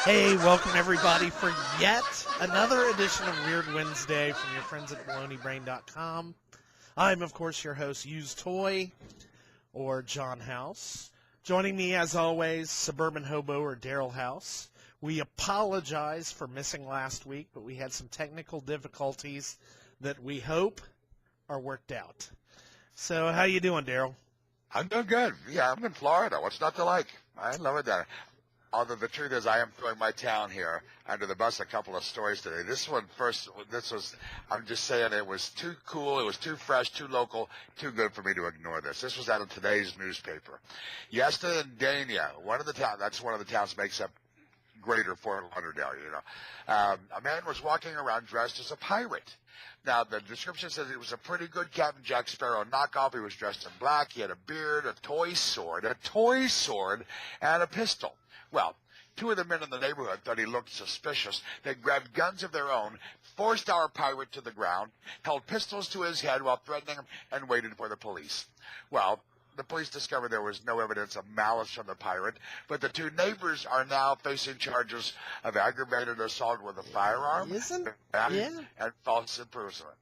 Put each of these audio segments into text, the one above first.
Hey, welcome everybody for yet another edition of Weird Wednesday from your friends at baloneybrain.com. I'm, of course, your host, Used Toy, or John House. Joining me, as always, Suburban Hobo or Daryl House. We apologize for missing last week, but we had some technical difficulties that we hope are worked out. So, how you doing, Daryl? I'm doing good. Yeah, I'm in Florida. What's not to like? I love it there. Although the truth is, I am throwing my town here under the bus a couple of stories today. I'm just saying it was too cool, it was too fresh, too local, too good for me to ignore this. This was out of today's newspaper. Yesterday in Dania, that's one of the towns that makes up greater Fort Lauderdale, a man was walking around dressed as a pirate. Now, the description says it was a pretty good Captain Jack Sparrow knockoff. He was dressed in black. He had a beard, a toy sword, and a pistol. Well, two of the men in the neighborhood thought he looked suspicious. They grabbed guns of their own, forced our pirate to the ground, held pistols to his head while threatening him, and waited for the police. Well, the police discovered there was no evidence of malice from the pirate, but the two neighbors are now facing charges of aggravated assault with a firearm and false imprisonment.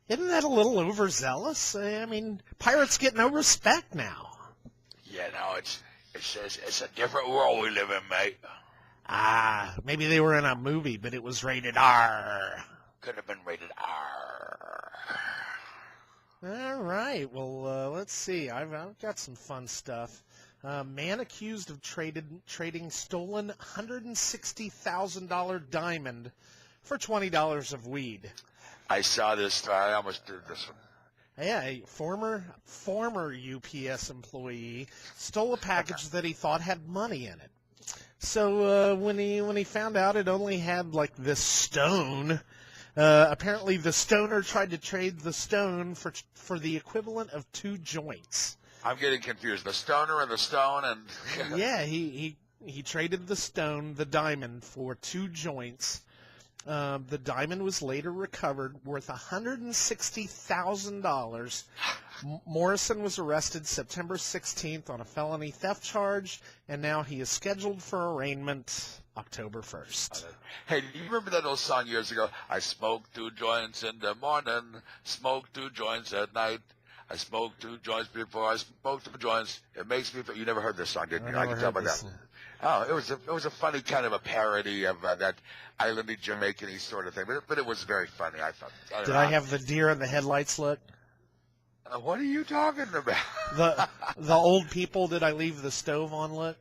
Isn't that a little overzealous? I mean, pirates get no respect now. Yeah, no, it's a different world we live in, mate. Maybe they were in a movie, but it was rated R. Could have been rated R. All right. Well, let's see. I've got some fun stuff. Man accused of trading stolen $160,000 diamond for $20 of weed. I saw this. I almost did this one. Yeah, a former UPS employee stole a package that he thought had money in it. So when he found out it only had like this stone. Apparently, the stoner tried to trade the stone for the equivalent of 2 joints. I'm getting confused. The stoner and the stone, and yeah, he traded the diamond, for 2 joints. The diamond was later recovered, worth $160,000. Morrison was arrested September 16th on a felony theft charge, and now he is scheduled for arraignment October 1st. Hey, do you remember that old song years ago? I smoke 2 joints in the morning, smoke 2 joints at night. I smoke 2 joints before I smoke 2 joints. It makes me feel. You never heard this song, did you? I can tell by that. Oh, it was a funny kind of a parody of that islandy Jamaican-y sort of thing, but it was very funny, I thought. Did I have the deer in the headlights look? What are you talking about? The old people, did I leave the stove on look?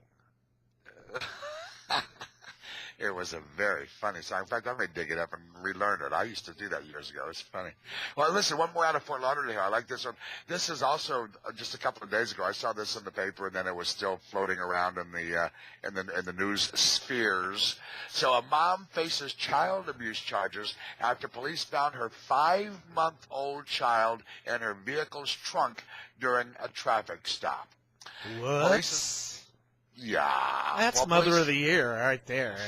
It was a very funny song. In fact, I may dig it up and relearn it. I used to do that years ago. It's funny. Well, listen, one more out of Fort Lauderdale. I like this one. This is also just a couple of days ago. I saw this in the paper, and then it was still floating around in the news spheres. So a mom faces child abuse charges after police found her 5-month-old child in her vehicle's trunk during a traffic stop. What? Yeah. That's Mother of the Year right there.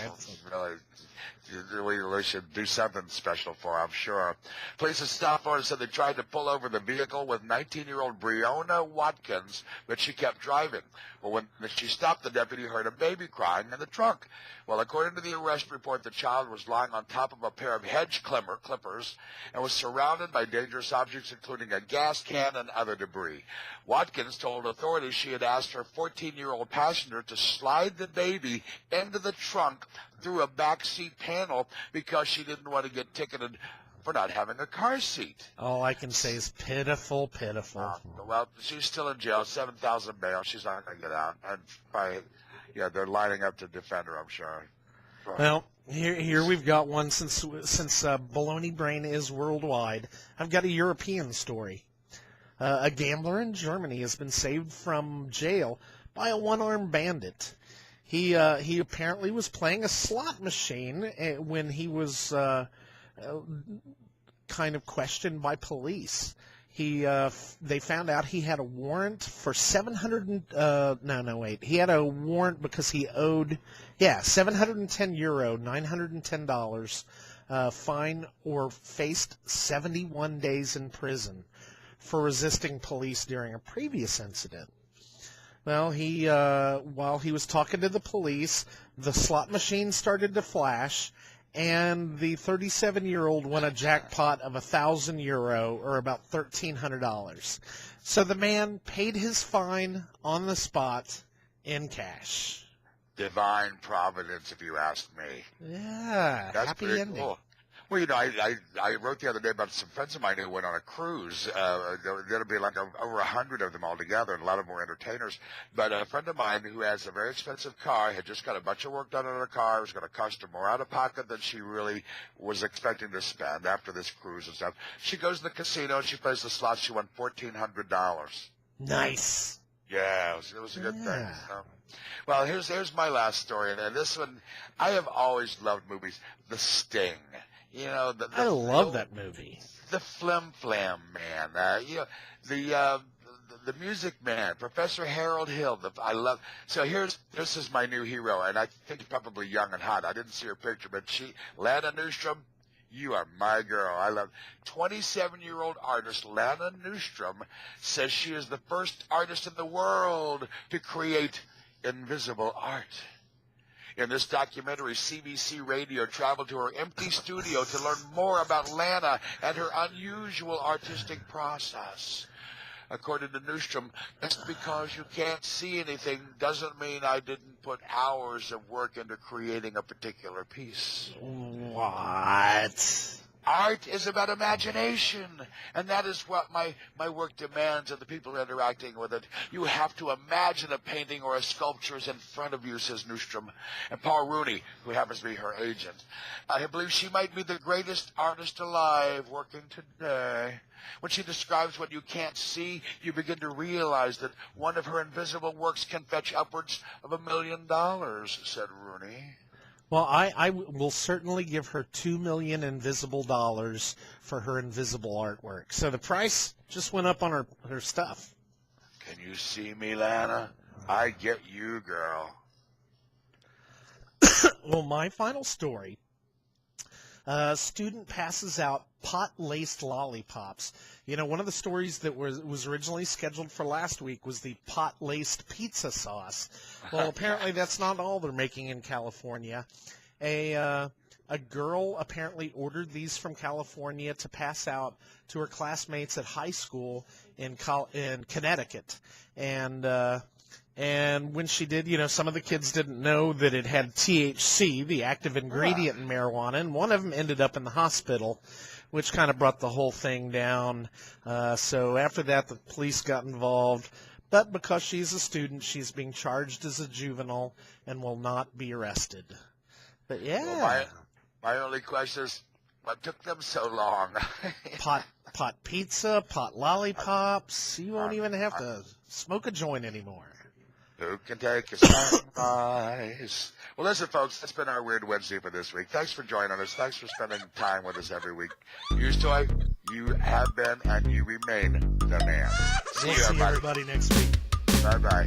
We should do something special for her, I'm sure. Police in South Florida said they tried to pull over the vehicle with 19-year-old Breonna Watkins, but she kept driving. Well, when she stopped, the deputy heard a baby crying in the trunk. Well, according to the arrest report, the child was lying on top of a pair of hedge clippers and was surrounded by dangerous objects, including a gas can and other debris. Watkins told authorities she had asked her 14-year-old passenger to slide the baby into the trunk through a backseat panel because she didn't want to get ticketed for not having a car seat. All I can say is pitiful. Well, she's still in jail, $7,000 bail. She's not going to get out. And they're lining up to defend her, I'm sure. Well, here we've got one since Baloney Brain is worldwide. I've got a European story. A gambler in Germany has been saved from jail by a one-armed bandit. He apparently was playing a slot machine when he was kind of questioned by police. They found out he had a warrant for He had a warrant because he owed, €710, $910 fine, or faced 71 days in prison for resisting police during a previous incident. Well, while he was talking to the police, the slot machine started to flash, and the 37-year-old won a jackpot of €1,000, or about $1,300. So the man paid his fine on the spot in cash. Divine providence, if you ask me. Yeah, That's happy pretty ending. cool. Well, I wrote the other day about some friends of mine who went on a cruise. There'll be like over 100 of them altogether, and a lot of them were entertainers. But a friend of mine who has a very expensive car had just got a bunch of work done on her car. It was going to cost her more out of pocket than she really was expecting to spend after this cruise and stuff. She goes to the casino and she plays the slots. She won $1,400. Nice. Yeah, it was a good thing. So. Well, here's my last story, and this one, I have always loved movies. The Sting. You know, I love that movie. The Flim Flam Man. The Music Man, Professor Harold Hill. I love. So this is my new hero, and I think she's probably young and hot. I didn't see her picture, but Lana Newstrom. You are my girl. I love 27-year-old artist Lana Newstrom says she is the first artist in the world to create invisible art. In this documentary, CBC Radio traveled to her empty studio to learn more about Lana and her unusual artistic process. According to Newstrom, just because you can't see anything doesn't mean I didn't put hours of work into creating a particular piece. What? Art is about imagination, and that is what my work demands of the people interacting with it. You have to imagine a painting or a sculpture is in front of you, says Newstrom. And Paul Rooney, who happens to be her agent, I believe she might be the greatest artist alive working today. When she describes what you can't see, you begin to realize that one of her invisible works can fetch upwards of $1 million, said Rooney. Well, I will certainly give her $2 million invisible dollars for her invisible artwork. So the price just went up on her stuff. Can you see me, Lana? I get you, girl. Well, my final story. A student passes out pot-laced lollipops. You know, one of the stories that was originally scheduled for last week was the pot-laced pizza sauce. Well, apparently that's not all they're making in California. A girl apparently ordered these from California to pass out to her classmates at high school in Connecticut. And when she did, you know, some of the kids didn't know that it had THC, the active ingredient in marijuana, and one of them ended up in the hospital, which kind of brought the whole thing down. So after that, the police got involved. But because she's a student, she's being charged as a juvenile and will not be arrested. But yeah. Well, my only question is, what took them so long? pot pizza, pot lollipops. You won't even have to smoke a joint anymore. Who can take a sunrise? Well, listen, folks, that's been our Weird Wednesday for this week. Thanks for joining us. Thanks for spending time with us every week. Used Toy, you have been and you remain the man. We'll see everybody next week. Bye-bye.